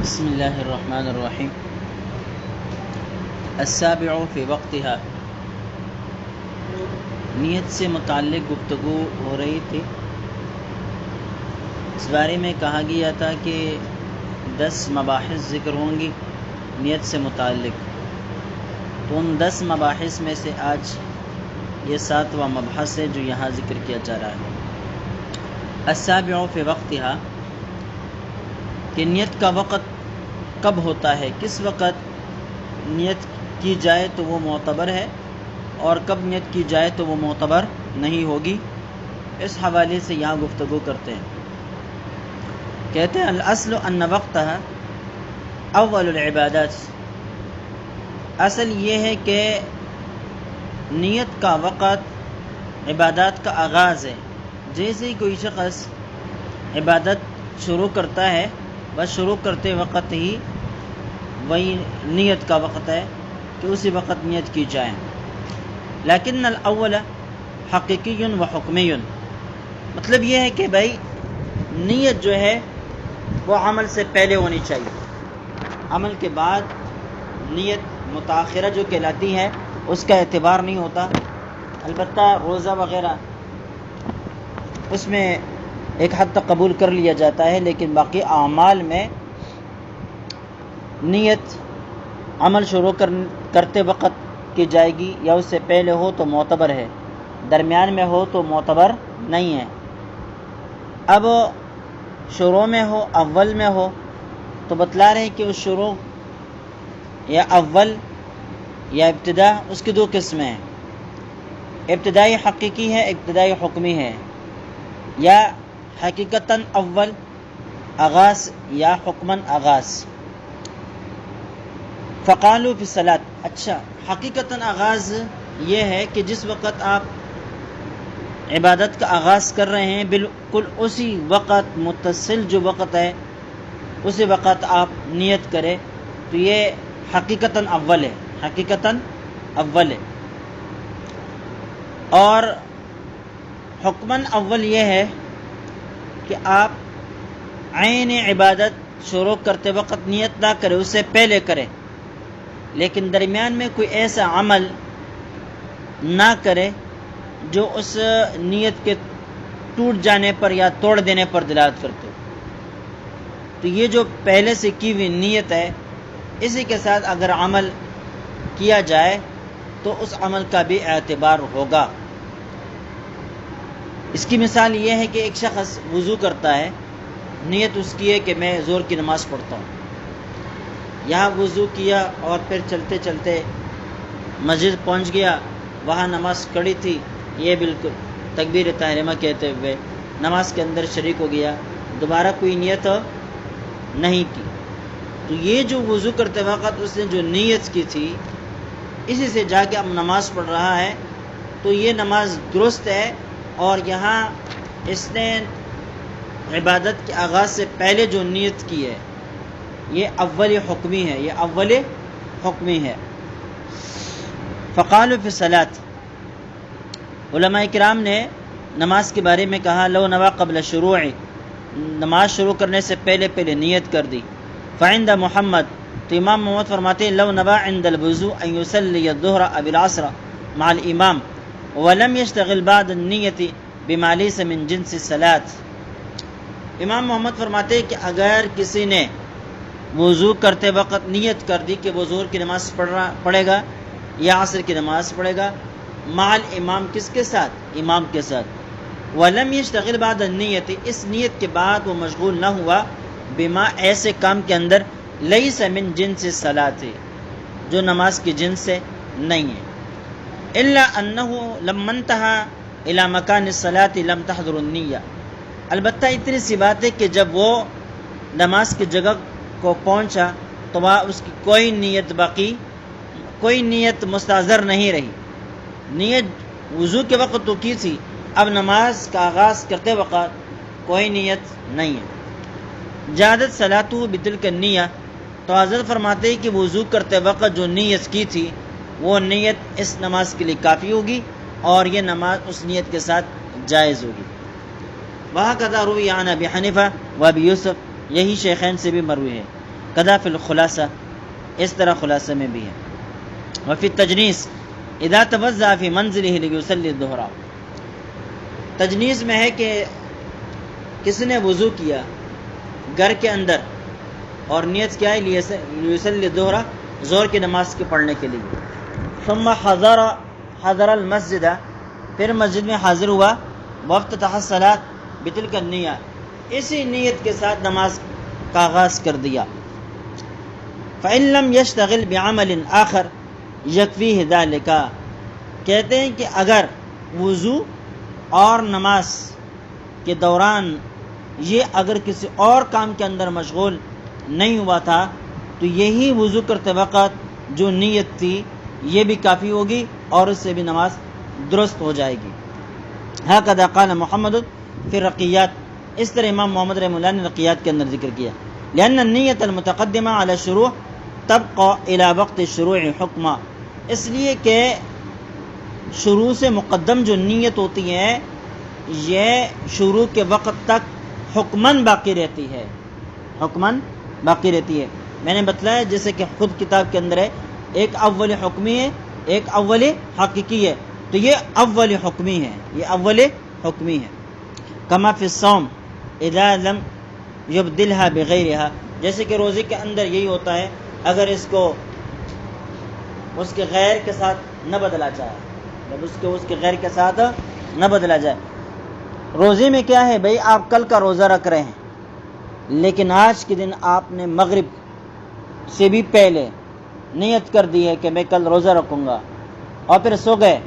بسم اللہ الرحمن الرحیم۔ السابع فی وقتها، نیت سے متعلق گفتگو ہو رہی تھی۔ اس بارے میں کہا گیا تھا کہ 10 مباحث ذکر ہوں گی نیت سے متعلق، تو ان 10 مباحث میں سے آج یہ 7واں مبحث ہے جو یہاں ذکر کیا جا رہا ہے۔ السابع فی وقتها، کہ نیت کا وقت کب ہوتا ہے، کس وقت نیت کی جائے تو وہ معتبر ہے اور کب نیت کی جائے تو وہ معتبر نہیں ہوگی، اس حوالے سے یہاں گفتگو کرتے ہیں۔ کہتے ہیں الاصل ان وقتها اول العبادات، اصل یہ ہے کہ نیت کا وقت عبادات کا آغاز ہے۔ جیسے ہی کوئی شخص عبادت شروع کرتا ہے، بس شروع کرتے وقت ہی وہی نیت کا وقت ہے کہ اسی وقت نیت کی جائے۔ لیکن الاول حقیقی و حکمی، مطلب یہ ہے کہ بھائی نیت جو ہے وہ عمل سے پہلے ہونی چاہیے، عمل کے بعد نیت متاخرہ جو کہلاتی ہے اس کا اعتبار نہیں ہوتا۔ البتہ روزہ وغیرہ اس میں ایک حد تک قبول کر لیا جاتا ہے، لیکن باقی اعمال میں نیت عمل شروع کرتے وقت کی جائے گی، یا اس سے پہلے ہو تو معتبر ہے، درمیان میں ہو تو معتبر نہیں ہے۔ اب شروع میں ہو اول میں ہو تو بتلا رہے ہیں کہ اس شروع یا اول یا ابتدا اس کی 2 قسمیں ہیں، ابتدائی حقیقی ہے، ابتدائی حکمی ہے، یا حقیقتاً اول آغاز یا حکماً آغاز۔ فقالوا فی الصلاۃ، اچھا حقیقتاً آغاز یہ ہے کہ جس وقت آپ عبادت کا آغاز کر رہے ہیں بالکل اسی وقت متصل جو وقت ہے اسی وقت آپ نیت کریں تو یہ حقیقتاً اول ہے، حقیقتاً اول ہے۔ اور حکماً اول یہ ہے کہ آپ عین عبادت شروع کرتے وقت نیت نہ کرے، اس سے پہلے کرے، لیکن درمیان میں کوئی ایسا عمل نہ کرے جو اس نیت کے ٹوٹ جانے پر یا توڑ دینے پر دلالت کرتے ہو۔ تو یہ جو پہلے سے کی ہوئی نیت ہے اسی کے ساتھ اگر عمل کیا جائے تو اس عمل کا بھی اعتبار ہوگا۔ اس کی مثال یہ ہے کہ ایک شخص وضو کرتا ہے، نیت اس کی ہے کہ میں ظہر کی نماز پڑھتا ہوں، یہاں وضو کیا اور پھر چلتے چلتے مسجد پہنچ گیا، وہاں نماز کھڑی تھی، یہ بالکل تکبیر تحریمہ کہتے ہوئے نماز کے اندر شریک ہو گیا، دوبارہ کوئی نیت نہیں کی، تو یہ جو وضو کرتے وقت اس نے جو نیت کی تھی اسی سے جا کے اب نماز پڑھ رہا ہے تو یہ نماز درست ہے، اور یہاں اس نے عبادت کے آغاز سے پہلے جو نیت کی ہے یہ اول حکمی ہے، یہ اول حکمی ہے۔ فقالوا فی الصلاۃ، علماء کرام نے نماز کے بارے میں کہا لو نوا قبل شروع، نماز شروع کرنے سے پہلے نیت کر دی۔ فعند محمد، تو امام محمد فرماتے ہیں لو نوا عند الوضوء ان یصلی الظہر او العصر مع الامام ولم يشتغل بعد النیت بما لیس من جنس الصلاۃ۔ امام محمد فرماتے ہیں کہ اگر کسی نے وضو کرتے وقت نیت کر دی کہ وہ ظہر کی نماز پڑھے گا یا عصر کی نماز پڑھے گا مع الامام، کس کے ساتھ؟ امام کے ساتھ۔ ولم يشتغل بعد النیت، اس نیت کے بعد وہ مشغول نہ ہوا بما، ایسے کام کے اندر لیس من جنس الصلاۃ، جو نماز کی جنس سے نہیں ہے، الا انه لما انتهى الى مکان الصلاۃ لم تحضر النیہ، البتہ اتنی سی بات ہے کہ جب وہ نماز کی جگہ کو پہنچا تو وہاں اس کی کوئی نیت باقی، کوئی نیت مستحضر نہیں رہی، نیت وضو کے وقت تو کی تھی، اب نماز کا آغاز کرتے وقت کوئی نیت نہیں ہے۔ جادت صلاۃ بتلک النیہ، تو حضرت فرماتے ہیں کہ وضو کرتے وقت جو نیت کی تھی وہ نیت اس نماز کے لیے کافی ہوگی اور یہ نماز اس نیت کے ساتھ جائز ہوگی۔ وہاں کذا روی عن ابی حنیفہ و ابی یوسف، یہی شیخین سے بھی مروی ہے۔ کذا فی الخلاصہ، اس طرح خلاصہ میں بھی ہے. وفی التجنیس اذا توضأ فی منزلہ لیصلی الظہر، تجنیس میں ہے کہ کس نے وضو کیا گھر کے اندر اور نیت کیا ہے لیصلی الظہر، ظہر کی نماز کے پڑھنے کے لیے. ثم حضر المسجد، پھر مسجد میں حاضر ہوا. وافتتح الصلاۃ بتلک النیہ، اسی نیت کے ساتھ نماز کا آغاز کر دیا. فإن لم يشتغل بعمل آخر یکفیہ ذلک، کہتے ہیں کہ اگر وضو اور نماز کے دوران یہ اگر کسی اور کام کے اندر مشغول نہیں ہوا تھا تو یہی وضو کرتے وقت جو نیت تھی یہ بھی کافی ہوگی اور اس سے بھی نماز درست ہو جائے گی. ہکذا قال محمد فی الرقیات، اس طرح امام محمد رحمہ اللہ نے رقیات کے اندر ذکر کیا. لأن النیت المتقدمہ علی الشروع تبقى الى وقت الشروع حکما، اس لیے کہ شروع سے مقدم جو نیت ہوتی ہے یہ شروع کے وقت تک حکماً باقی رہتی ہے، حکماً باقی رہتی ہے. میں نے بتلایا جیسے کہ خود کتاب کے اندر ہے، ایک اول حکمی ہے ایک اول حقیقی ہے، تو یہ اول حکمی ہے، یہ اول حکمی ہے. کما فی الصوم اذا لم یبدلها بغیرها، جیسے کہ روزے کے اندر یہی ہوتا ہے اگر اس کو اس کے غیر کے ساتھ نہ بدلا جائے، جب اس کے غیر کے ساتھ نہ بدلا جائے. روزے میں کیا ہے بھئی، آپ کل کا روزہ رکھ رہے ہیں لیکن آج کے دن آپ نے مغرب سے بھی پہلے نیت کر دی ہے کہ میں کل روزہ رکھوں گا اور پھر سو گئے،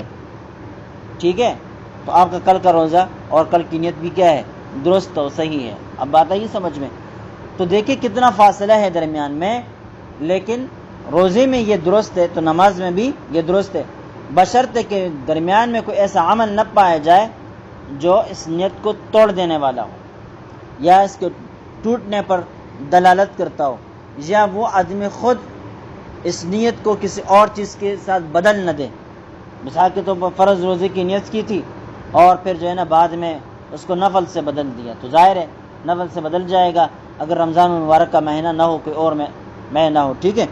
ٹھیک ہے، تو آپ کا کل کا روزہ اور کل کی نیت بھی کیا ہے، درست اور صحیح ہے. اب بات آئی سمجھ میں؟ تو دیکھیں کتنا فاصلہ ہے درمیان میں، لیکن روزے میں یہ درست ہے تو نماز میں بھی یہ درست ہے، بشرطے کہ درمیان میں کوئی ایسا عمل نہ پایا جائے جو اس نیت کو توڑ دینے والا ہو یا اس کے ٹوٹنے پر دلالت کرتا ہو، یا وہ آدمی خود اس نیت کو کسی اور چیز کے ساتھ بدل نہ دے. مثال کے طور پر فرض روزے کی نیت کی تھی اور پھر جو ہے نا بعد میں اس کو نفل سے بدل دیا، تو ظاہر ہے نفل سے بدل جائے گا اگر رمضان المبارک کا مہینہ نہ ہو، کوئی اور مہینہ ہو، ٹھیک ہے.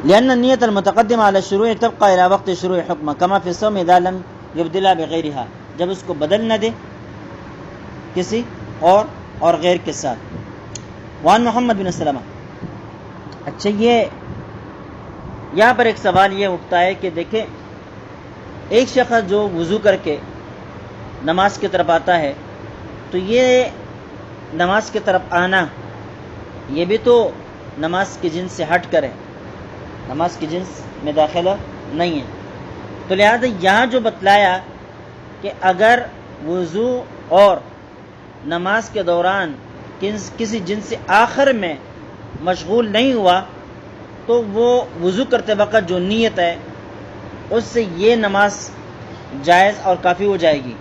لأن النیت المتقدمہ علی الشروع تبقى الى وقت شروع حکمہ کما فی الصوم اذا لم یبدلها بغیرها، جب اس کو بدل نہ دے کسی اور غیر کے ساتھ. وعن محمد بن سلمہ، اچھا یہ یہاں پر ایک سوال یہ اٹھتا ہے کہ دیکھیں ایک شخص جو وضو کر کے نماز کی طرف آتا ہے تو یہ نماز کی طرف آنا یہ بھی تو نماز کی جنس سے ہٹ کر ہے، نماز کی جنس میں داخلہ نہیں ہے. تو لہذا یہاں جو بتلایا کہ اگر وضو اور نماز کے دوران کسی جنس سے آخر میں مشغول نہیں ہوا تو وہ وضو کرتے وقت جو نیت ہے اس سے یہ نماز جائز اور کافی ہو جائے گی.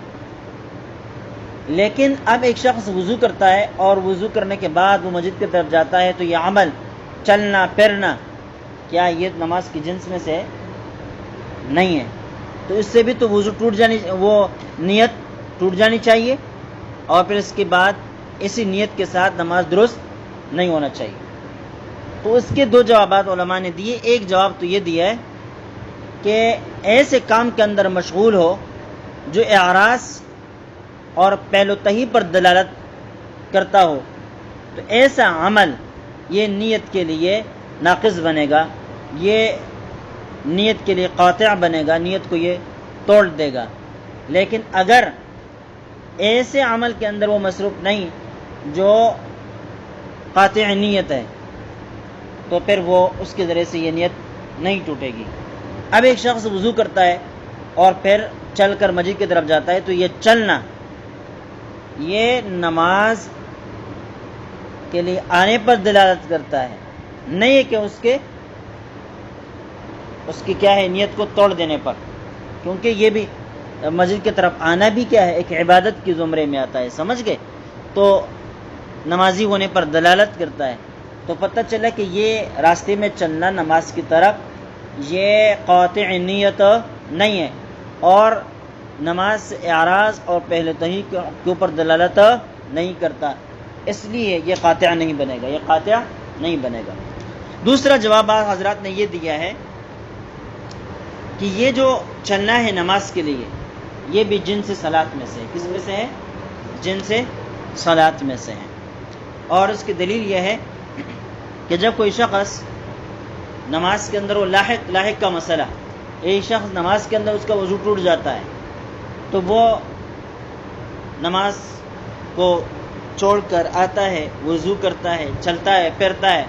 لیکن اب ایک شخص وضو کرتا ہے اور وضو کرنے کے بعد وہ مسجد کی طرف جاتا ہے تو یہ عمل چلنا پھرنا کیا یہ نماز کی جنس میں سے نہیں ہے، تو اس سے بھی تو وضو وہ نیت ٹوٹ جانی چاہیے اور پھر اس کے بعد اسی نیت کے ساتھ نماز درست نہیں ہونا چاہیے. تو اس کے دو جوابات علماء نے دیے. ایک جواب تو یہ دیا ہے کہ ایسے کام کے اندر مشغول ہو جو اعراض اور پہلو تہی پر دلالت کرتا ہو تو ایسا عمل یہ نیت کے لیے ناقص بنے گا، یہ نیت کے لیے قاطع بنے گا، نیت کو یہ توڑ دے گا. لیکن اگر ایسے عمل کے اندر وہ مصروف نہیں جو قاطع نیت ہے تو پھر وہ اس کے ذریعے سے یہ نیت نہیں ٹوٹے گی. اب ایک شخص وضو کرتا ہے اور پھر چل کر مسجد کی طرف جاتا ہے تو یہ چلنا یہ نماز کے لیے آنے پر دلالت کرتا ہے، نہیں کہ اس کی کیا ہے نیت کو توڑ دینے پر، کیونکہ یہ بھی مسجد کی طرف آنا بھی کیا ہے ایک عبادت کی زمرے میں آتا ہے، سمجھ گئے، تو نمازی ہونے پر دلالت کرتا ہے. تو پتہ چلا کہ یہ راستے میں چلنا نماز کی طرف یہ قاطع نیت نہیں ہے اور نماز سے اعراض اور پہلے تہی کے اوپر دلالت نہیں کرتا. اس لیے یہ قاطع نہیں بنے گا، یہ قاطع نہیں بنے گا۔ دوسرا جواب حضرات نے یہ دیا ہے کہ یہ جو چلنا ہے نماز کے لیے یہ بھی جنس صلاۃ میں سے ہے۔ کس میں سے ہے؟ جنس صلاۃ میں سے ہے۔ اور اس کی دلیل یہ ہے کہ جب کوئی شخص نماز کے اندر وہ لاحق کا مسئلہ، ایک شخص نماز کے اندر اس کا وضو ٹوٹ جاتا ہے تو وہ نماز کو چھوڑ کر آتا ہے، وضو کرتا ہے، چلتا ہے پھرتا ہے،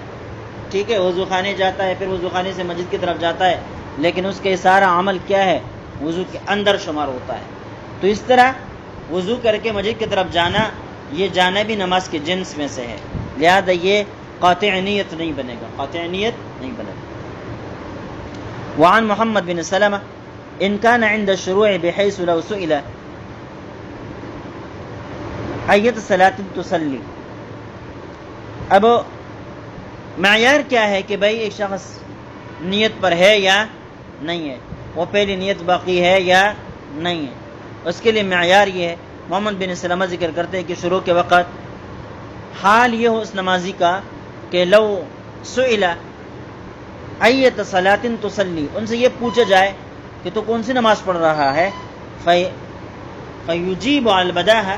ٹھیک ہے، وضو خانے جاتا ہے، پھر وضو خانے سے مسجد کی طرف جاتا ہے، لیکن اس کے سارا عمل کیا ہے؟ وضو کے اندر شمار ہوتا ہے۔ تو اس طرح وضو کر کے مسجد کی طرف جانا، یہ جانا بھی نماز کے جنس میں سے ہے، لہذا یہ قاطع نیت نہیں بنے گا، قاطع نیت نہیں بنے گا۔ وعن محمد بن سلمہ ان كان عند الشروع بحيث لو سئل ایت صلاۃ تصلی، اب معیار کیا ہے کہ بھائی ایک شخص نیت پر ہے یا نہیں ہے، وہ پہلی نیت باقی ہے یا نہیں ہے، اس کے لیے معیار یہ ہے۔ محمد بن سلمہ ذکر کرتے ہیں کہ شروع کے وقت حال یہ ہو اس نمازی کا کہ لو سئل ایت صلاۃ تصلی، ان سے یہ پوچھا جائے کہ تو کون سی نماز پڑھ رہا ہے، فیجیب علی البداہہ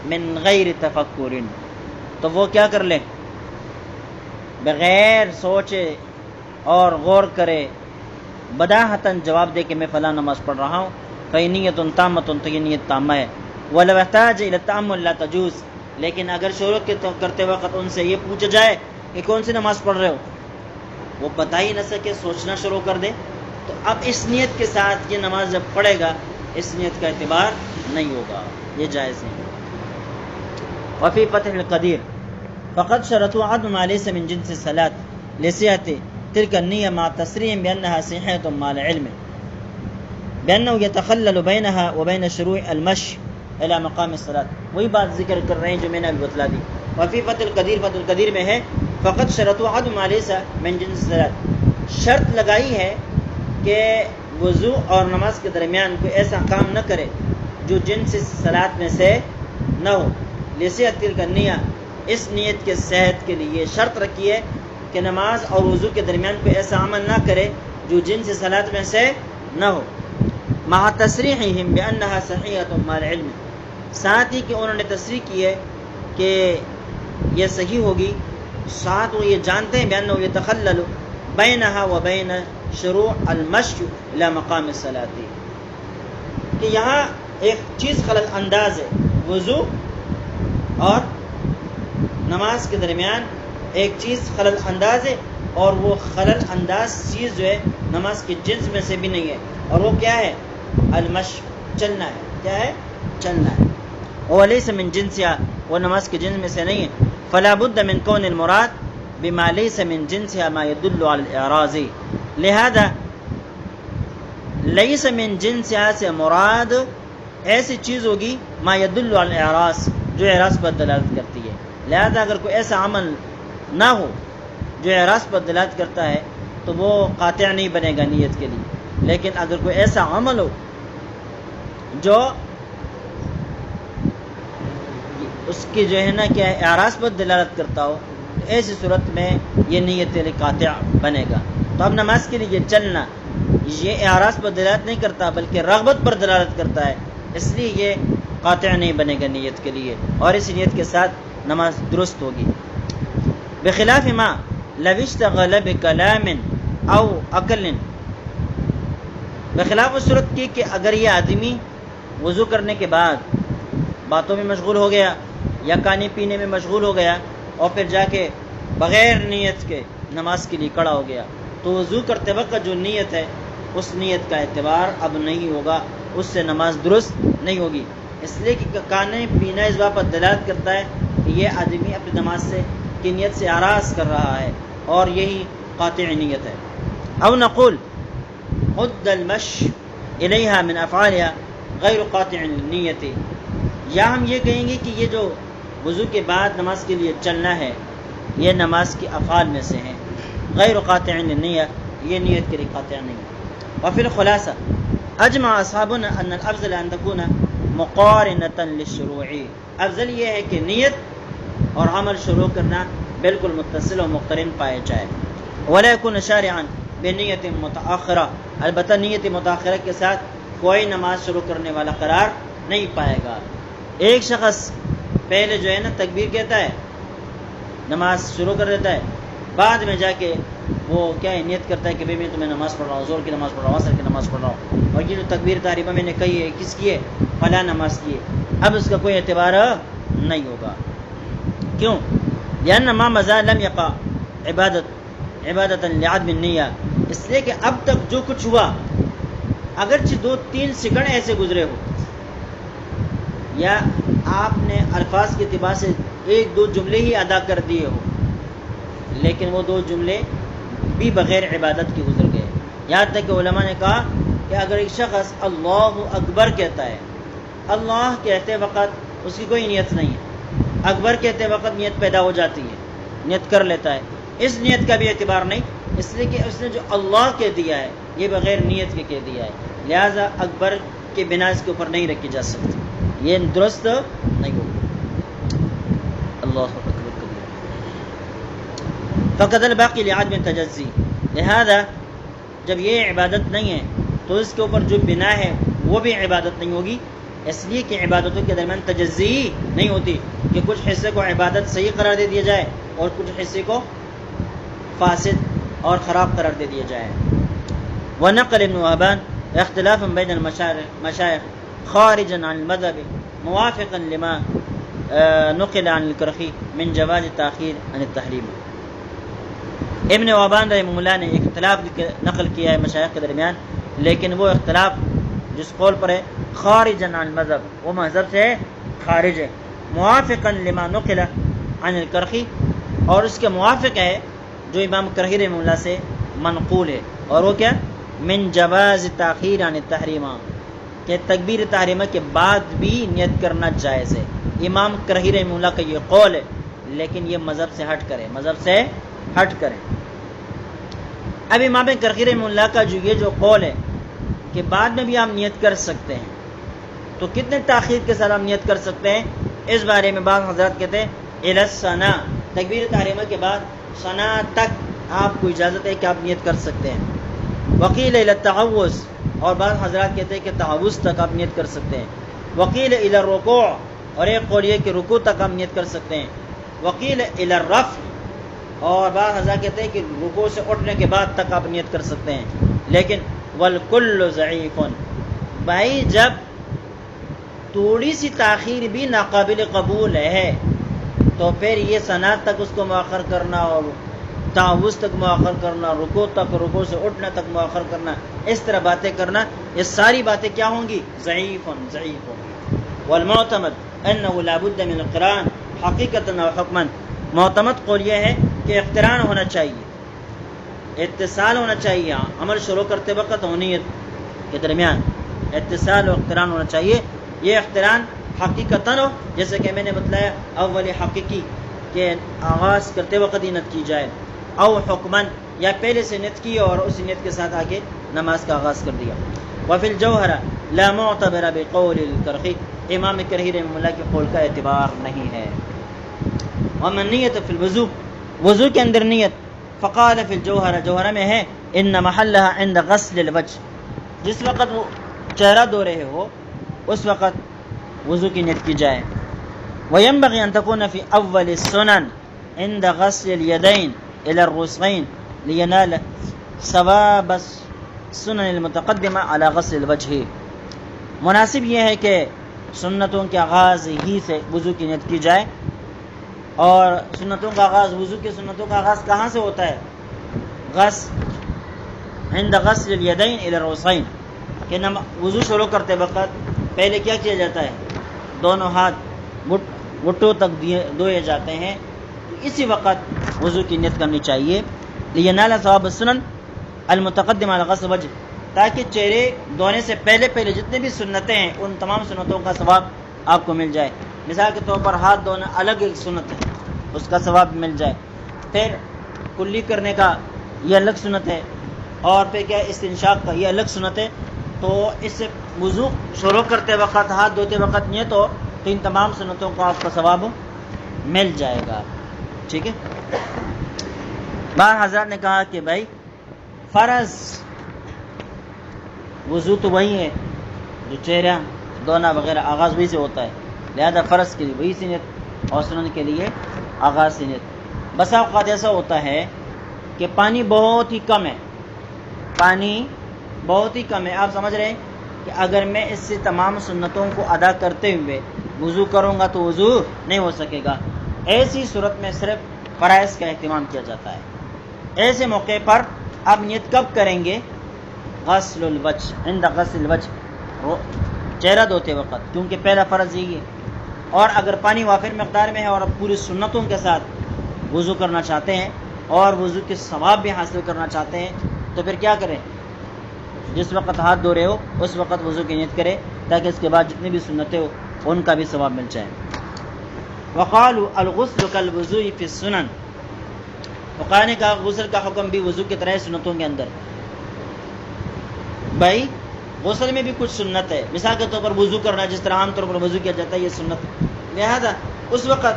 من غیر تفکر، تو وہ کیا کر لے؟ بغیر سوچے اور غور کرے بداہتاً جواب دے کہ میں فلاں نماز پڑھ رہا ہوں، فنیۃ تامۃ، تو یہ نیت تامہ ہے۔ ولو احتاج الی التأمل لا تجوز، لیکن اگر شروع کرتے وقت ان سے یہ پوچھا جائے کہ کون سی نماز پڑھ رہے ہو، وہ بتا ہی نہ سکے، سوچنا شروع کر دے، تو اب اس نیت کے ساتھ یہ نماز جب پڑھے گا اس نیت کا اعتبار نہیں ہوگا، یہ جائز نہیں۔ وفی فتح القدیر فقد شرطوا عدم ما ليس من جنس الصلاة لصحة تلك النية مع تصريح بأنها صحيحة مع العلم بأنه يتخلل بينها وبين شروع المشي إلى مقام الصلاة، وہی بات ذکر کر رہے ہیں جو میں نے ابھی بتلا دی۔ وفی فتح القدیر میں ہے فقط شرطوا عدم ما ليس من جنس الصلاة، شرط لگائی ہے کہ وضو اور نماز کے درمیان کوئی ایسا کام نہ کرے جو جنس صلاۃ میں سے نہ ہو، لصحة تلك النية، اس نیت کے صحت کے لیے شرط رکھی ہے کہ نماز اور وضو کے درمیان کوئی ایسا عمل نہ کرے جو جنس صلاۃ میں سے نہ ہو، مع تصریحہم بأنها صحیحۃ مع العلم، ساتھ ہی کہ انہوں نے تصریح کی ہے کہ یہ صحیح ہوگی، ساتھ وہ یہ جانتے ہیں بأنه يتخلل بینہا وبین شروع المشی الی مقام الصلاۃ، کہ یہاں ایک چیز خلل انداز ہے، وضو اور نماز کے درمیان ایک چیز خلل انداز ہے، اور وہ خلل انداز چیز جو ہے نماز کے جنس میں سے بھی نہیں ہے، اور وہ کیا ہے؟ المشی، چلنا ہے، کیا ہے؟ چلنا ہے، ولیس من جنسها، وہ نماز کے جنس میں سے نہیں ہے۔ فلا بد من کون المراد بما لیس من جنسها ما يدل على الاعراض، لہذا لیس من جنسها سے مراد ایسی چیز ہوگی ما يدل على الاعراض، جو اعراض پر دلالت کرتی ہے، لہذا اگر کوئی ایسا عمل نہ ہو جو اعراض پر دلالت کرتا ہے تو وہ قاطع نہیں بنے گا نیت کے لیے، لیکن اگر کوئی ایسا عمل ہو جو اس کی جو ہے نا کہ اعراض پر دلالت کرتا ہو، ایسی صورت میں یہ نیت قاطع بنے گا۔ تو اب نماز کے لیے یہ چلنا یہ اعراض پر دلالت نہیں کرتا بلکہ رغبت پر دلالت کرتا ہے، اس لیے یہ قاطع نہیں بنے گا نیت کے لیے، اور اس نیت کے ساتھ نماز درست ہوگی۔ بخلاف ما لو اشتغل بکلام او عقل، بخلاف اس صورت کی کہ اگر یہ آدمی وضو کرنے کے بعد باتوں میں مشغول ہو گیا یا کھانے پینے میں مشغول ہو گیا اور پھر جا کے بغیر نیت کے نماز کے لیے کھڑا ہو گیا، تو وضو کرتے وقت جو نیت ہے اس نیت کا اعتبار اب نہیں ہوگا، اس سے نماز درست نہیں ہوگی، اس لیے کہ کھانے پینا اس بات پر دلالت کرتا ہے کہ یہ آدمی اپنی نماز سے کی نیت سے اعراض کر رہا ہے، اور یہی قاطع نیت ہے۔ او نقول عد المشی الیہا من افعالها غیر قاطع النیت، یا ہم یہ کہیں گے کہ یہ جو وضو کے بعد نماز کے لیے چلنا ہے یہ نماز کے افعال میں سے ہیں، غیر قاطع النیہ، یہ نیت کے لیے قاطع نہیں ہے۔ وفی الخلاصہ اجمع اصحابنا ان الافضل ان تكون مقارنة للشروع، افضل یہ ہے کہ نیت اور عمل شروع کرنا بالکل متصل و مقترن پائے جائے. ولا يكون شارعا بنیت متاخرہ، البتہ نیت متاخرہ کے ساتھ کوئی نماز شروع کرنے والا قرار نہیں پائے گا. ایک شخص پہلے جو ہے نا تکبیر کہتا ہے، نماز شروع کر دیتا ہے، بعد میں جا کے وہ کیا ہے نیت کرتا ہے کہ میں تمہیں نماز پڑھ رہا ہوں، زور کی نماز پڑھ رہا ہوں، عصر کی نماز پڑھ رہا ہوں، اور یہ جو تکبیر تحریمہ میں نے کہی ہے کس کی ہے؟ فلاں نماز کی ہے. اب اس کا کوئی اعتبار نہیں ہوگا. کیوں؟ لأن ما مزا لم يقع عبادت لعدم النیہ، اس لیے کہ اب تک جو کچھ ہوا اگرچہ 2-3 سیکنڈ ایسے گزرے ہو یا آپ نے الفاظ کے اعتبار سے 1-2 جملے ہی ادا کر دیے ہو، لیکن وہ 2 جملے بھی بغیر عبادت کے گزر گئے. یہاں تک کہ علماء نے کہا کہ اگر ایک شخص اللہ اکبر کہتا ہے، اللہ کہتے وقت اس کی کوئی نیت نہیں ہے، اکبر کہتے وقت نیت پیدا ہو جاتی ہے، نیت کر لیتا ہے، اس نیت کا بھی اعتبار نہیں، اس لیے کہ اس نے جو اللہ کہہ دیا ہے یہ بغیر نیت کے کہہ دیا ہے، لہذا اکبر کے بنا اس کے اوپر نہیں رکھی جا سکتی، یہ درست نہیں ہوگا. اللہ اکبر کبیر. فقد الباقی لعدم تجزی، لہذا جب یہ عبادت نہیں ہے تو اس کے اوپر جو بنا ہے وہ بھی عبادت نہیں ہوگی، اس لیے کہ عبادتوں کے درمیان تجزی نہیں ہوتی کہ کچھ حصے کو عبادت صحیح قرار دے دیا جائے اور کچھ حصے کو فاسد اور خراب قرار دے دیا جائے. ونقل ابن وهبان اختلاف بین المشائخ خارجا عن المذهب موافقا لما نقل عن الکرخی من جواز تاخیر عن التحریم. ابن وهبان رحمہ اللہ نے ایک اختلاف نقل کیا ہے مشائخ کے درمیان، لیکن وہ اختلاف جس قول پر ہے خارجا عن المذهب، وہ مذہب سے خارج ہے، موافقا لما نقل عن الکرخی، اور اس کے موافق ہے جو امام کرخی رحمہ اللہ سے منقول ہے، اور وہ کیا؟ من جواز تاخیر عن التحریم، کہ تکبیر تحریمہ کے بعد بھی نیت کرنا جائز ہے. امام کرخی رحمہ اللہ کا یہ قول ہے، لیکن یہ مذہب سے ہٹ کرے، مذہب سے ہٹ کرے. اب امام کرخی رحمہ اللہ کا جو قول ہے کہ بعد میں بھی ہم نیت کر سکتے ہیں، تو کتنے تاخیر کے ساتھ ہم نیت کر سکتے ہیں؟ اس بارے میں بعض حضرات کہتے ہیں الی الثنا، تکبیر تحریمہ کے بعد ثنا تک آپ کو اجازت ہے کہ آپ نیت کر سکتے ہیں. وقیل الی التعوذ، اور بعض حضرات کہتے ہیں کہ تعوذ تک آپ نیت کر سکتے ہیں. وقیل الی الرکوع، اور ایک قول یہ کہ رکوع تک آپ نیت کر سکتے ہیں. وقیل الی الرفع، اور بعض حضرات کہتے ہیں کہ رکوع سے اٹھنے کے بعد تک آپ نیت کر سکتے ہیں. لیکن والکل ضعیف، بھائی جب تھوڑی سی تاخیر بھی ناقابل قبول ہے تو پھر یہ ثنا تک اس کو مؤخر کرنا اور تعوذ تک مؤخر کرنا، رکوع تک، رکوع سے اٹھنے تک مؤخر کرنا، اس طرح باتیں کرنا، یہ ساری باتیں کیا ہوں گی؟ ضعیف ہوں گی. والمعتمد انه لا بد من القران حقیقتا و حکما، معتمد قول یہ ہے کہ اقتران ہونا چاہیے، اتصال ہونا چاہیے، عمل شروع کرتے وقت اور نیت کے درمیان اتصال و اقتران ہونا چاہیے. یہ اقتران حقیقتاً ہو، جیسے کہ میں نے بتلایا اول حقیقی کہ آغاز کرتے وقت ہی نیت کی جائے، او حکمن یا پہلے سے نیت کی اور اس نیت کے ساتھ آگے نماز کا آغاز کر دیا. وفی الجوہر لا معتبر بقول الکرخی، امام کرخی رحمہ اللہ کے قول کا اعتبار نہیں ہے. ومن نیت فی الوضو، وضو کے اندر نیت، فقال فی الجوہر، جوہرہ میں ہے ان محلها عند غسل الوجه، جس وقت وہ چہرہ دھو رہے ہو اس وقت وضو کی نیت کی جائے. وینبغی ان تکون فی اول السنن عند غسل الیدین الى الرسغین لینال ثواب السنن المتقدمہ علی غسل الوجہ. مناسب یہ ہے کہ سنتوں کے آغاز ہی سے وضو کی نیت کی جائے، اور سنتوں کا آغاز، وضو کی سنتوں کا آغاز کہاں سے ہوتا ہے؟ عند غسل الیدین الى الرسغین، کہ وضو شروع کرتے وقت پہلے کیا کیا جاتا ہے؟ دونوں ہاتھ گھٹوں تک دھوئے جاتے ہیں، اسی وقت وضو کی نیت کرنی چاہیے. لینال ثواب السنن المتقدمہ علی غسل الوجہ، تاکہ چہرے دھونے سے پہلے جتنے بھی سنتیں ہیں ان تمام سنتوں کا ثواب آپ کو مل جائے. مثال کے طور پر ہاتھ دھونا الگ ایک سنت ہے، اس کا ثواب مل جائے. پھر کلی کرنے کا یہ الگ سنت ہے، اور پھر کیا استنشاق کا یہ الگ سنت ہے. تو اس سے وضو شروع کرتے وقت، ہاتھ دھوتے وقت نیت ہو تو ان تمام سنتوں کو آپ کا ثواب مل جائے گا. ٹھیک ہے. بعض حضرات نے کہا کہ بھائی فرض وضو تو وہی ہے جو چہرہ دھونا وغیرہ آغاز وہی سے ہوتا ہے، لہذا فرض کے لیے وہی سے نیت اور سنن کے لیے آغاز سے نیت. بسا اوقات ایسا ہوتا ہے کہ پانی بہت ہی کم ہے، پانی بہت ہی کم ہے، آپ سمجھ رہے ہیں کہ اگر میں اس سے تمام سنتوں کو ادا کرتے ہوئے وضو کروں گا تو وضو نہیں ہو سکے گا. ایسی صورت میں صرف فرائض کا اہتمام کیا جاتا ہے. ایسے موقع پر آپ نیت کب کریں گے؟ غسل الوجہ، عند غسل الوجہ، چہرہ دھوتے وقت، کیونکہ پہلا فرض یہی ہے. اور اگر پانی وافر مقدار میں ہے اور آپ پوری سنتوں کے ساتھ وضو کرنا چاہتے ہیں اور وضو کے ثواب بھی حاصل کرنا چاہتے ہیں تو پھر کیا کریں؟ جس وقت ہاتھ دھو رہے ہو اس وقت وضو کی نیت کرے تاکہ اس کے بعد جتنی بھی سنتیں ہو ان کا بھی ثواب مل جائے. وقالوا الغسل كالوضوء في السنن، وقال نے کہا غسل کا حکم بھی وضو کی طرح سنتوں کے اندر. بھائی غسل میں بھی کچھ سنت ہے، مثال کے طور پر وضو کرنا جس طرح عام طور پر وضو کیا جاتا ہے یہ سنت ہے، لہذا اس وقت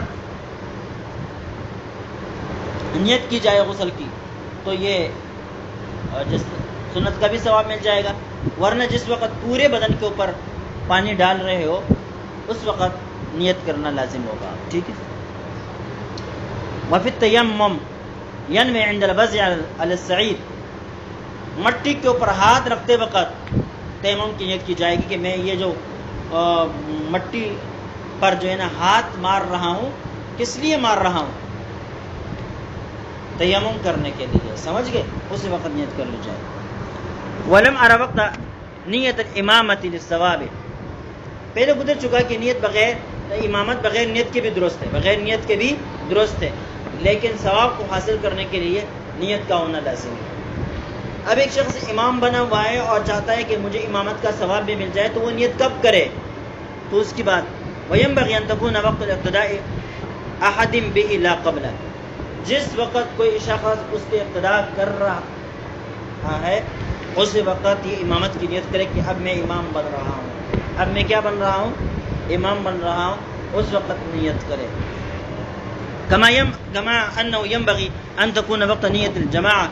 نیت کی جائے غسل کی تو یہ جس سنت کا بھی ثواب مل جائے گا. ورنہ جس وقت پورے بدن کے اوپر پانی ڈال رہے ہو اس وقت نیت کرنا لازم ہوگا. ٹھیک ہے. وفی التیمم ینوی عند الوضع علی الصعید، مٹی کے اوپر ہاتھ رکھتے وقت تیمم کی نیت کی جائے گی کہ میں یہ جو مٹی پر جو ہے نا ہاتھ مار رہا ہوں کس لیے مار رہا ہوں؟ تیمم کرنے کے لیے. سمجھ گئے؟ اسی وقت نیت کر لی جائے. ولم ارى وقت نیت الامامت للثواب، پہلے گزر چکا کہ نیت بغیر امامت بغیر نیت کے بھی درست ہے، بغیر نیت کے بھی درست ہے، لیکن ثواب کو حاصل کرنے کے لیے نیت کا ہونا لازم ہے. اب ایک شخص امام بنا ہوا ہے اور چاہتا ہے کہ مجھے امامت کا ثواب بھی مل جائے تو وہ نیت کب کرے؟ تو اس کی بات وَيَنبَغِي أَن تَكُونَ وَقْتُ الْاقْتِدَاءِ أَحَدٍ بِهِ لَا قَبْلَ، جس وقت کوئی شخص اس پہ اقتداء کر رہا ہے اس وقت یہ امامت کی نیت کرے کہ اب میں امام بن رہا ہوں، اب میں کیا بن رہا ہوں؟ امام بن رہا ہوں، اس وقت نیت کرے. كما أنه ينبغي أن تكون وقت نیت الجماعة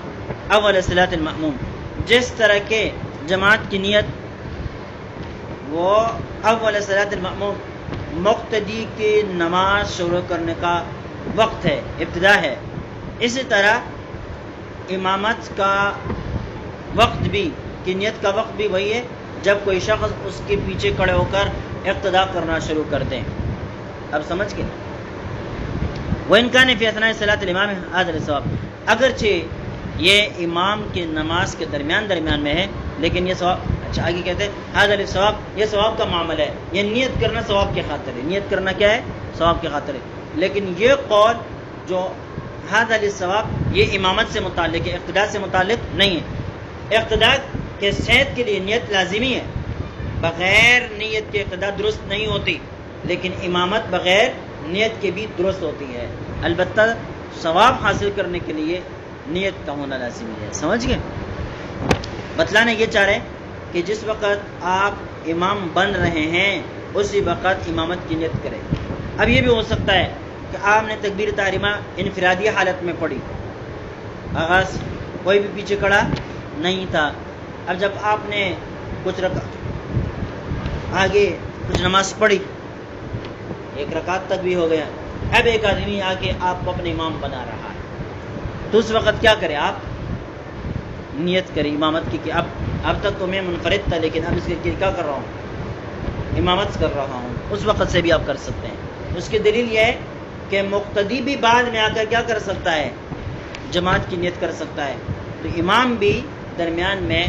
اول صلاۃ المأموم، جس طرح کے جماعت کی نیت وہ اول صلاۃ المأموم مقتدی کی نماز شروع کرنے کا وقت ہے، ابتدا ہے، اسی طرح امامت کا وقت بھی کی نیت کا وقت بھی وہی ہے جب کوئی شخص اس کے پیچھے کھڑے ہو کر اقتداء کرنا شروع کر دیں. اب سمجھ گئے؟ وَإِنْ كَانَ فِي أَثْنَاءِ صَلَاةِ الْإِمَامِ هَذَا الثواب، اگرچہ یہ امام کے نماز کے درمیان میں ہے لیکن یہ ثواب، اچھا آگے کہتے ہیں هذا الثواب، یہ ثواب کا معاملہ ہے، یہ نیت کرنا ثواب کی خاطر ہے، نیت کرنا کیا ہے؟ ثواب کی خاطر ہے. لیکن یہ قول جو هذا الثواب یہ امامت سے متعلق ہے، اقتداء سے متعلق نہیں ہے. اقتداء کے صحت کے لیے نیت لازمی ہے، بغیر نیت کے اقتداء درست نہیں ہوتی، لیکن امامت بغیر نیت کے بھی درست ہوتی ہے. البتہ ثواب حاصل کرنے کے لیے نیت کا ہونا لازمی ہے. سمجھ گئے؟ بتلانا یہ چاہ رہے ہیں کہ جس وقت آپ امام بن رہے ہیں اسی وقت امامت کی نیت کریں. اب یہ بھی ہو سکتا ہے کہ آپ نے تکبیر تحریمہ انفرادی حالت میں پڑھی، آغاز کوئی بھی پیچھے کھڑا نہیں تھا. اب جب آپ نے کچھ آگے کچھ نماز پڑھی، ایک رکعت تک بھی ہو گیا، اب ایک آدمی آ کے آپ کو اپنے امام بنا رہا ہے تو اس وقت کیا کرے؟ آپ نیت کریں امامت کی کہ اب تک تو میں منفرد تھا لیکن اب اس کے لیے کیا کر رہا ہوں؟ امامت کر رہا ہوں. اس وقت سے بھی آپ کر سکتے ہیں. اس کی دلیل یہ ہے کہ مقتدی بھی بعد میں آ کر کیا کر سکتا ہے؟ جماعت کی نیت کر سکتا ہے، تو امام بھی درمیان میں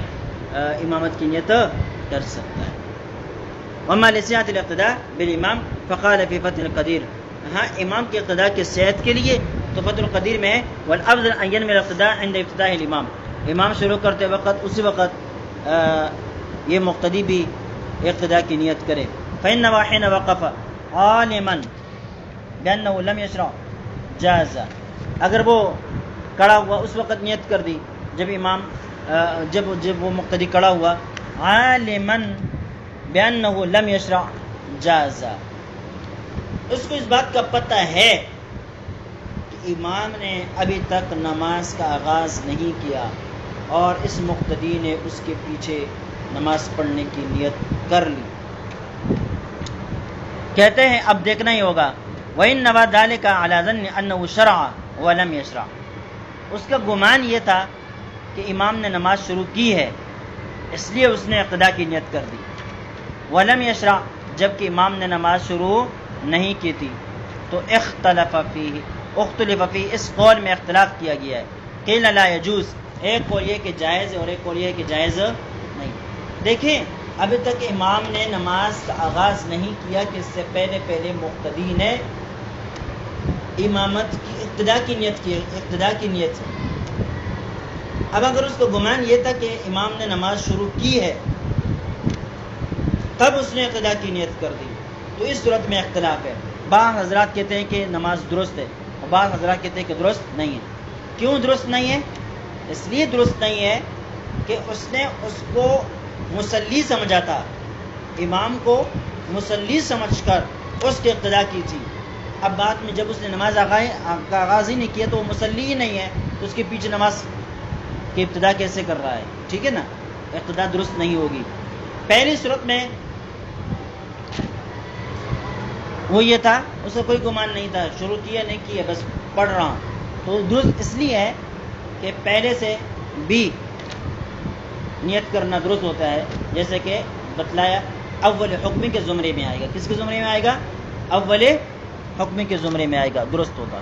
امامت کی نیت کر سکتا ہے. وما لصحة الاقتداء بالامام فقال في فتح القدیر، ہاں امام کی اقتداء کی صحت کے لیے تو فتح القدیر میں ہے والافضل ان ينوي الاقتداء عند افتتاح الامام، امام شروع کرتے وقت اسی وقت یہ مقتدی بھی اقتداء کی نیت کرے. فإنه حين وقف عالما بأنه لم يشرع جاز، اگر وہ کھڑا ہوا اس وقت نیت کر دی جب امام جب وہ مقتدی کھڑا ہوا عالما بأنه لم يشرع جاز، اس کو اس بات کا پتہ ہے امام نے ابھی تک نماز کا آغاز نہیں کیا اور اس مقتدی نے اس کے پیچھے نماز پڑھنے کی نیت کر لی، کہتے ہیں اب دیکھنا ہی ہوگا وَإِنَّ نَوَى ذَلِكَ عَلَى ظَنِّ أَنَّهُ شَرَعَ وَلَمْ يَشْرَعْ، اس کا گمان یہ تھا کہ امام نے نماز شروع کی ہے اس لیے اس نے اقتدا کی نیت کر دی، وَلَمْ يَشْرَعْ جبکہ امام نے نماز شروع نہیں کی تھی، تو اختلف فیہ اس قول میں اختلاف کیا گیا ہے، قیل لا یجوز، ایک قول یہ کہ جائز ہے اور ایک قول یہ کہ جائز نہیں۔ دیکھیں ابھی تک امام نے نماز کا آغاز نہیں کیا کہ اس سے پہلے مقتدی نے امامت کی اقتدا کی نیت کی۔ اب اگر اس کو گمان یہ تھا کہ امام نے نماز شروع کی ہے تب اس نے اقتدا کی نیت کر دی، تو اس صورت میں اختلاف ہے۔ بعض حضرات کہتے ہیں کہ نماز درست ہے اور بعض حضرات کہتے ہیں کہ درست نہیں ہے۔ کیوں درست نہیں ہے؟ اس لیے درست نہیں ہے کہ اس نے اس کو مصلی سمجھا تھا، امام کو مصلی سمجھ کر اس کی اقتدا کی تھی۔ اب بعد میں جب اس نے نماز کا آغاز ہی نہیں کیا تو وہ مصلی ہی نہیں ہے، تو اس کے پیچھے نماز کی ابتدا کیسے کر رہا ہے؟ ٹھیک ہے نا، اقتدا درست نہیں ہوگی۔ پہلی صورت میں وہ یہ تھا، اس کا کوئی گمان نہیں تھا، شروع کیا نہیں کیا، بس پڑھ رہا ہوں، تو درست اس لیے ہے کہ پہلے سے بھی نیت کرنا درست ہوتا ہے، جیسے کہ بتلایا اول حکمی کے زمرے میں آئے گا۔ کس کے زمرے میں آئے گا؟ اول حکمی کے زمرے میں آئے گا، درست ہوگا۔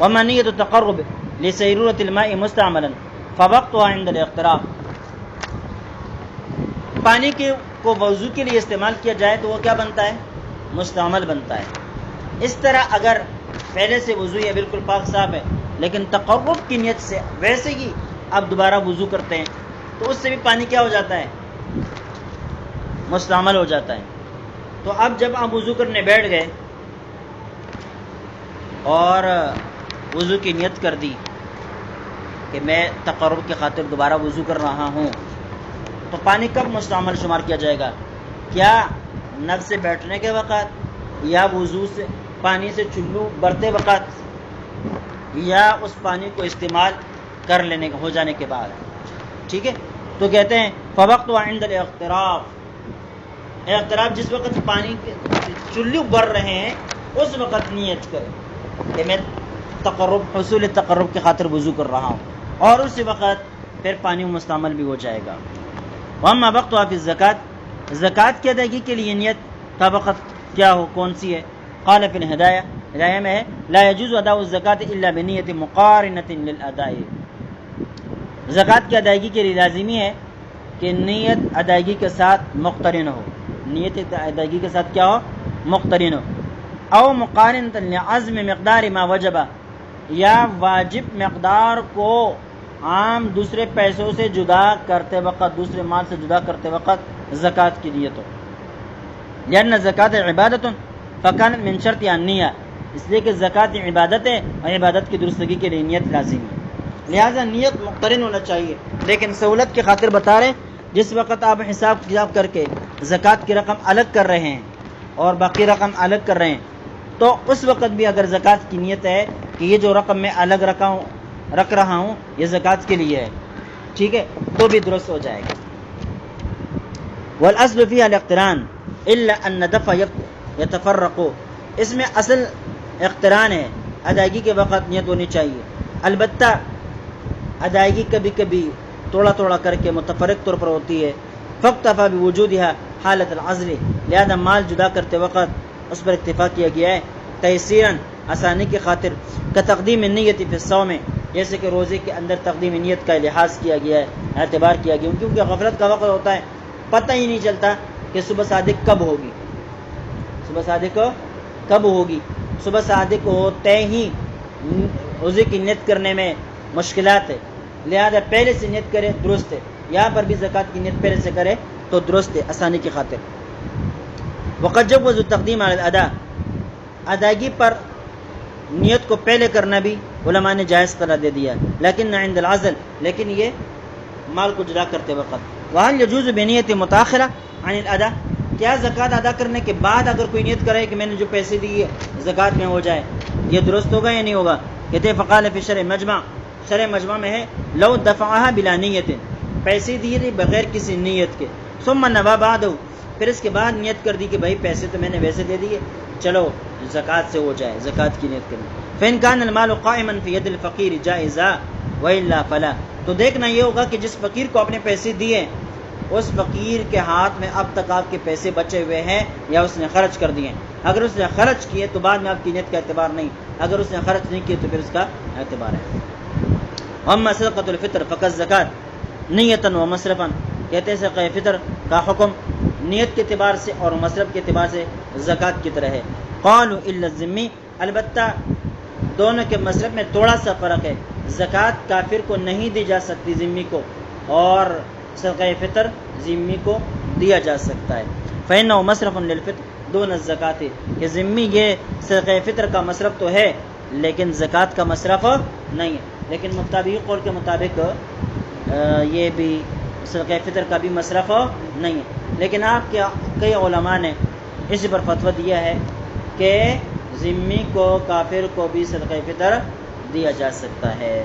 وَمَا نِيَّةُ التَّقَرُّبِ لِسَيْرُورَةِ الْمَاءِ مُسْتَعْمَلًا فَوَقْتُهَا عِنْدَ الْاِقْتِرَابِ، پانی کو وضو کے لیے استعمال کیا جائے تو وہ کیا بنتا ہے؟ مستعمل بنتا ہے۔ اس طرح اگر پہلے سے وضو یا بالکل پاک صاف ہے لیکن تقرب کی نیت سے ویسے ہی آپ دوبارہ وضو کرتے ہیں تو اس سے بھی پانی کیا ہو جاتا ہے؟ مستعمل ہو جاتا ہے۔ تو اب جب آپ وضو کرنے بیٹھ گئے اور وضو کی نیت کر دی کہ میں تقرب کی خاطر دوبارہ وضو کر رہا ہوں، تو پانی کب مستعمل شمار کیا جائے گا؟ کیا نب سے بیٹھنے کے وقت، یا وضو سے پانی سے چلو برتے وقت، یا اس پانی کو استعمال کر لینے ہو جانے کے بعد؟ ٹھیک ہے، تو کہتے ہیں فوقت عند الاغتراب، اغتراب جس وقت پانی کے چلو بر رہے ہیں اس وقت نیت کریں کہ میں حصول تقرب کی خاطر وضو کر رہا ہوں، اور اسی وقت پھر پانی مستعمل بھی ہو جائے گا۔ واما وقتها فی الزکات، زکوٰۃ کی ادائیگی کے لیے نیت کا وقت کیا ہو، کون سی ہے؟ قال فی الہدایہ، ہدایہ میں ہے لا یجوز اداء الزکاۃ الا بنیۃ مقارنۃ للاداء، زکوٰۃ کی ادائیگی کے لیے لازمی ہے کہ نیت ادائیگی کے ساتھ مقترن ہو، نیت ادائیگی کے ساتھ کیا ہو؟ مقترن ہو، او مقارنۃ لعزم مقدار ما وجب، یا واجب مقدار کو عام دوسرے پیسوں سے جدا کرتے وقت، دوسرے مال سے جدا کرتے وقت زکوٰۃ کی نیت ہو۔ لأن الزکاۃ عبادت فکانت من شرطها النیہ، اس لیے کہ زکوٰۃ عبادت ہے اور عبادت کی درستگی کے لیے نیت لازم ہے، لہذا نیت مقترن ہونا چاہیے۔ لیکن سہولت کی خاطر بتا رہے جس وقت آپ حساب کتاب کر کے زکوٰۃ کی رقم الگ کر رہے ہیں اور باقی رقم الگ کر رہے ہیں، تو اس وقت بھی اگر زکوٰۃ کی نیت ہے کہ یہ جو رقم میں الگ رکھ رہا ہوں یہ زکوٰۃ کے لیے ہے، ٹھیک ہے، تو بھی درست ہو جائے گا۔ والاصل فيها الاقتران الا ان دفع يتفرق، اس میں اصل اقتران ہے، ادائیگی کے وقت نیت ہونی چاہیے، البتہ ادائیگی کبھی کبھی توڑا کر کے متفرق طور پر ہوتی ہے۔ فاکتفى بوجودها حالت العزل، لہذا مال جدا کرتے وقت اس پر اکتفا کیا گیا ہے، تیسیراً آسانی کی خاطر، کتقدیم النیت فی الصوم، جیسے کہ روزے کے اندر تقدیم نیت کا لحاظ کیا گیا ہے، اعتبار کیا گیا، کیونکہ غفلت کا وقت ہوتا ہے، پتہ ہی نہیں چلتا کہ صبح صادق کب ہوگی، صبح صادق ہوتے ہی روزے کی نیت کرنے میں مشکلات ہے، لہذا پہلے سے نیت کرے درست ہے، یہاں پر بھی زکوٰۃ کی نیت پہلے سے کرے تو درست ہے آسانی کی خاطر۔ وقد جوز التقدیم علی الادا، ادائیگی پر نیت کو پہلے کرنا بھی علماء نے جائز قرار دے دیا، لیکن عند العزل، لیکن یہ مال کو جدا کرتے وقت۔ وہل یجوز بنیت متاخرہ عن الادا، کیا زکوٰۃ ادا کرنے کے بعد اگر کوئی نیت کرے کہ میں نے جو پیسے دیے زکوٰۃ میں ہو جائے، یہ درست ہوگا یا نہیں ہوگا؟ کہتے ہیں فقال فی شرح مجمع، شرح مجمع میں ہے لو دفعها بلا نیت، پیسے دیے بغیر کسی نیت کے، ثم نوى بعده، پھر اس کے بعد نیت کر دی کہ بھائی پیسے تو میں نے ویسے دے دیے، چلو زکوٰۃ سے ہو جائے، زکوٰۃ کی نیت کرنی. فإن كان المال قائما في يد الفقير جائزا وإلا فلا، تو دیکھنا یہ ہوگا کہ جس فقیر کو آپ نے پیسے دیے اس فقیر کے ہاتھ میں اب تک آپ کے پیسے بچے ہوئے ہیں یا اس نے خرچ کر دیے. اگر اس نے خرچ کیے تو بعد میں آپ کی نیت کا اعتبار نہیں، اگر اس نے خرچ نہیں کیے تو پھر اس کا اعتبار ہے. اما صدقۃ الفطر فقط زکوٰۃ نیتاً و مصرفاً، کہتے ہیں صدقہ فطر کا حکم نیت کے اعتبار سے اور مصرف کے اعتبار سے زکوٰۃ کی طرح ہے. قالوا الا الذمی، البتہ دونوں کے مصرف میں تھوڑا سا فرق ہے. زکوٰۃ کافر کو نہیں دی جا سکتی ذمی کو، اور صدقہ فطر ذمی کو دیا جا سکتا ہے. فإنه مصرف للفطر دون الزکوٰۃ، کہ ذمی یہ صدقہ فطر کا مصرف تو ہے لیکن زکوٰۃ کا مصرف نہیں ہے. لیکن مطابقی قول کے مطابق یہ بھی صدقہ فطر کا بھی مصرف نہیں ہے. لیکن آپ کے کئی علماء نے اسی پر فتویٰ دیا ہے کہ ذمی کو کافر کو بھی صدقہ فطر دیا جا سکتا ہے.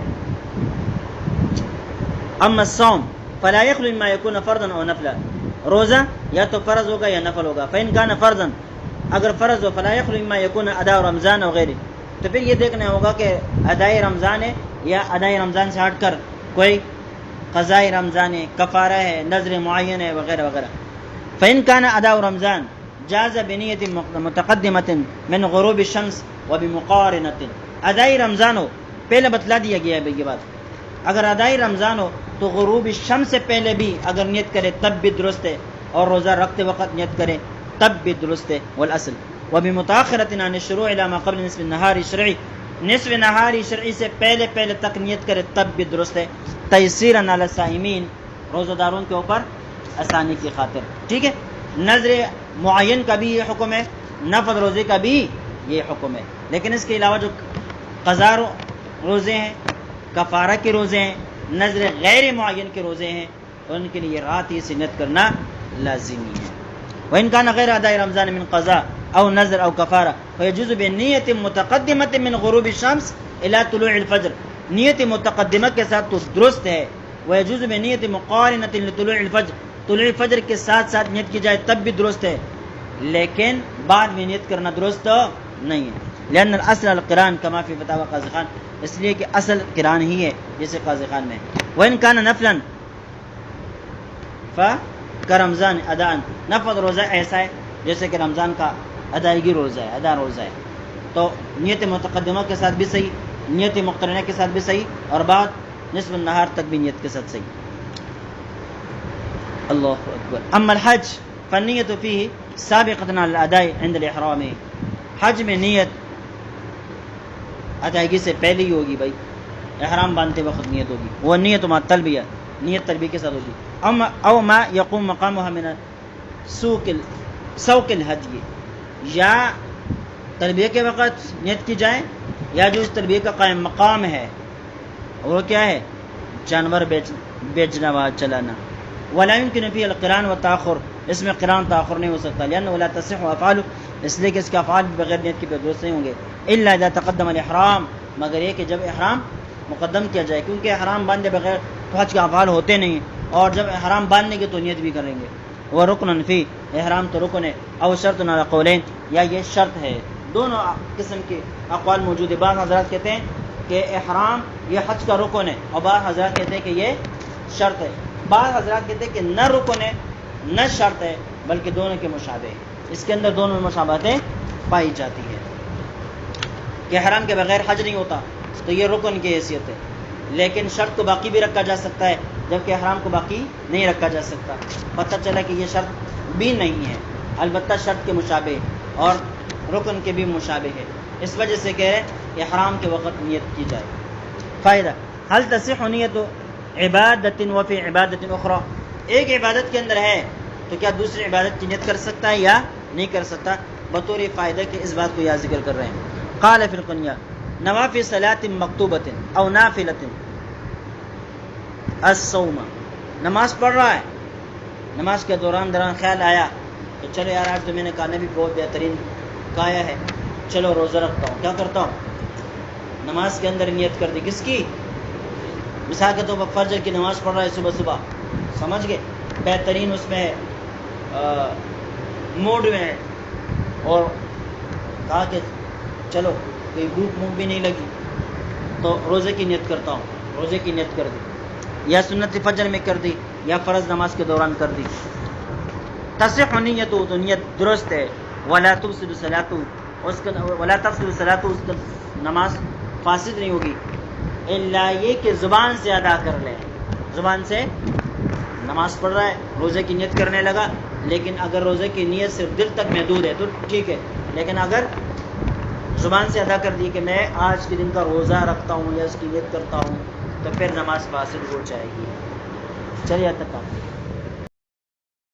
اما الصوم فلا يخلو مما يكون فرضا او نفلا، روزہ یا تو فرض ہوگا یا نفل ہوگا. فإن كان فرضا، اگر فرض ہو، فلا يخلو مما يكون اداء رمضان او غیره، تو پھر یہ دیکھنا ہوگا کہ ادائی رمضان ہے یا ادائی رمضان سے ہٹ کر کوئی قضائی رمضان ہے، کفارہ ہے، نذر معین ہے، وغیرہ وغیرہ. فإن كان اداء رمضان جاز بنیت متقدمۃ من غروب الشمس وبمقارنۃ، ادائی رمضان ہو، پہلے بتلا دیا گیا ہے یہ بات، اگر ادائی رمضان ہو تو غروب الشمس سے پہلے بھی اگر نیت کرے تب بھی درست ہے، اور روزہ رکھتے وقت نیت کرے تب بھی درست ہے. والاصل وبمتاخرۃ عن الشروع الى ما قبل نصف النهار الشرعی، نصف نہار شرعی سے پہلے پہلے تک نیت کرے تب بھی درست ہے. تیسیرا علی الصائمین، روزہ داروں کے اوپر آسانی کی خاطر. ٹھیک ہے، نذر معین کا بھی یہ حکم ہے، نفل روزے کا بھی یہ حکم ہے. لیکن اس کے علاوہ جو قضا روزے ہیں، کفارہ کے روزے ہیں، نذر غیر معین کے روزے ہیں، ان کے لیے رات ہی سے نیت کرنا لازمی ہے. وإن كان غير أداء رمضان من قضاء أو نذر أو كفارة فيجوز بنية متقدمة من غروب الشمس إلى طلوع الفجر، نیت متقدمہ کے ساتھ تو درست ہے. ويجوز بنية مقارنة لطلوع الفجر، طلوع فجر کے ساتھ ساتھ نیت کی جائے تب بھی درست ہے، لیکن بعد میں نیت کرنا درست نہیں ہے. لأن الأصل القران كما في فتاوى قاضی خان، اس لیے کہ اصل قران ہی ہے جیسے قاضی خان میں. وإن كان نفلا رمضان اداء، نفل روزہ ایسا ہے جیسے کہ رمضان کا ادائیگی روزہ ہے، ادا روزہ ہے، تو نیت متقدمہ کے ساتھ بھی صحیح، نیت مقترنہ کے ساتھ بھی صحیح، اور بعد نصف النہار تک بھی نیت کے ساتھ صحیح. اللہ اکبر. اما الحج فالنیت فیہ سابقۃ علی الاداء عند الاحرام، حج میں نیت ادائیگی سے پہلے ہی ہوگی بھائی، احرام باندھتے وقت نیت ہوگی، وہ نیت مع تلبیہ، نیت تلبیہ کے ساتھ ہوگی. او ما یقوم مقامها من سوق الحج، یا تلبیہ کے وقت نیت کی جائے یا جو اس تلبیہ کا قائم مقام ہے وہ کیا ہے، جانور بیچنا و چلانا. ولا يمكن فيه القران والتاخر، اس میں قران تاخر نہیں ہو سکتا، لانه لا تصح افعال، اس لیے کہ اس کے افعال بغیر نیت کے درست نہیں ہوں گے. الا اذا تقدم الاحرام، مگر یہ کہ جب احرام مقدم کیا جائے، کیونکہ احرام باندھے بغیر حج کے افعال ہوتے نہیں، اور جب احرام باندھنے کے تو نیت بھی کریں گے. وہ رکن فی، احرام تو رکن ہے، او شرط علی قولین، یا یہ شرط ہے. دونوں قسم کے اقوال موجود ہیں. بعض حضرات کہتے ہیں کہ احرام یہ حج کا رکن ہے، اور بعض حضرات کہتے ہیں کہ یہ شرط ہے. بعض حضرات کہتے ہیں کہ نہ رکن ہے نہ شرط ہے بلکہ دونوں کے مشابہ ہے، اس کے اندر دونوں مشابہتیں پائی جاتی ہے. کہ احرام کے بغیر حج نہیں ہوتا تو یہ رکن کی حیثیت ہے، لیکن شرط کو باقی بھی رکھا جا سکتا ہے جبکہ احرام کو باقی نہیں رکھا جا سکتا. پتہ چلا کہ یہ شرط بھی نہیں ہے، البتہ شرط کے مشابہ اور رکن کے بھی مشابہ ہے، اس وجہ سے کہہ رہے کہ احرام کے وقت نیت کی جائے. فائدہ حل تصح نیت عبادت وفی عبادت اخرى، ایک عبادت کے اندر ہے تو کیا دوسری عبادت کی نیت کر سکتا ہے یا نہیں کر سکتا؟ بطور فائدہ کے اس بات کو یاد ذکر کر رہے ہیں. قال فی القنیہ نوافل صلاۃ مکتوبۃ او نافلۃ الصوم، نماز پڑھ رہا ہے، نماز کے دوران خیال آیا تو چلو یار آج تو میں نے کھانا بھی بہت بہترین کھایا ہے، چلو روزہ رکھتا ہوں. کیا کرتا ہوں؟ نماز کے اندر نیت کر دی کس کی؟ مثال کے طور پر فجر کی نماز پڑھ رہا ہے صبح صبح، سمجھ گئے، بہترین اس میں موڈ میں ہے، اور کہا کہ چلو کوئی بھوک بھی نہیں لگی تو روزے کی نیت کرتا ہوں، روزے کی نیت کر دی، یا سنت فجر میں کر دی یا فرض نماز کے دوران کر دی، تصح نیت تو نیت درست ہے، ولا تفسد صلاۃ اس کا ولا تفسد صلاۃ اس کا نماز فاسد نہیں ہوگی، الا یہ کہ زبان سے ادا کر لے، زبان سے نماز پڑھ رہا ہے روزے کی نیت کرنے لگا، لیکن اگر روزے کی نیت صرف دل تک محدود ہے تو ٹھیک ہے، لیکن اگر زبان سے ادا کر دی کہ میں آج کے دن کا روزہ رکھتا ہوں یا اس کی نیت کرتا ہوں تو پھر نماز فاسد ہو جائے گی۔ چلیے تک